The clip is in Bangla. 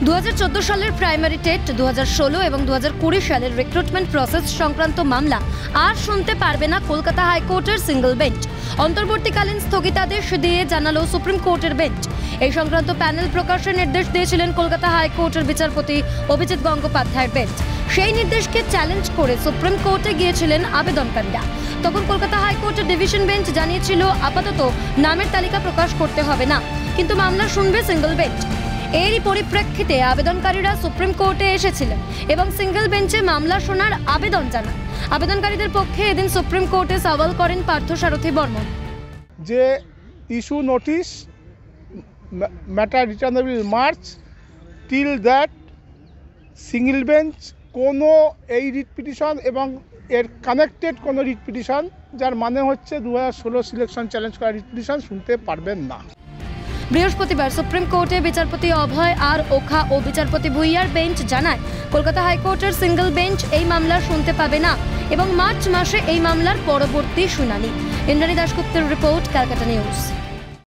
2014 সালের প্রাইমারি টেট, 2016 এবং 2020 সালের রিক্রুটমেন্ট প্রসেস সংক্রান্ত মামলা আর শুনতে পারবে না কলকাতা হাইকোর্টের সিঙ্গল বেঞ্চ। অন্তর্বর্তীকালীন স্থগিতাদেশ দিয়ে জানালো সুপ্রিম কোর্টের বেঞ্চ। এই সংক্রান্ত প্যানেল প্রকাশের নির্দেশ দিয়েছিলেন কলকাতা হাইকোর্টের বিচারপতি অভিজিৎ গঙ্গোপাধ্যায়ের বেঞ্চ। সেই নির্দেশকে চ্যালেঞ্জ করে সুপ্রিম কোর্টে গিয়েছিলেন আবেদনকারীরা। তখন কলকাতা হাইকোর্টের ডিভিশন বেঞ্চ জানিয়েছিল আপাতত নামের তালিকা প্রকাশ করতে হবে না, কিন্তু মামলা শুনবে সিঙ্গল বেঞ্চ। এরই পরিপ্রেক্ষিতে আবেদনকারীরা সুপ্রিম কোর্টে এসেছিলেন এবং সিঙ্গল বেঞ্চে মামলা শোনার আবেদন জানান। আবেদনকারীদের পক্ষে এদিন সুপ্রিম কোর্টে সওয়াল করেন পার্থসারথী বর্মন। যে issue notice matter returnable March till that single bench কোনো এই রিট পিটিশন এবং এর কানেক্টেড কোনো রিট পিটিশন, যার মানে হচ্ছে 2016 সিলেকশন চ্যালেঞ্জ করা রিট পিটিশন শুনতে পারবেন না। বৃহস্পতিবার সুপ্রিম কোর্টে বিচারপতি অভয় আর ওখা ও বিচারপতি ভুইয়ার বেঞ্চ জানায় কলকাতা হাইকোর্টের সিঙ্গল বেঞ্চ এই মামলা শুনতে পাবে না এবং মার্চ মাসে এই মামলার পরবর্তী শুনানি। ইন্দ্রাণী দাশগুপ্তের রিপোর্ট, ক্যালকাটা নিউজ।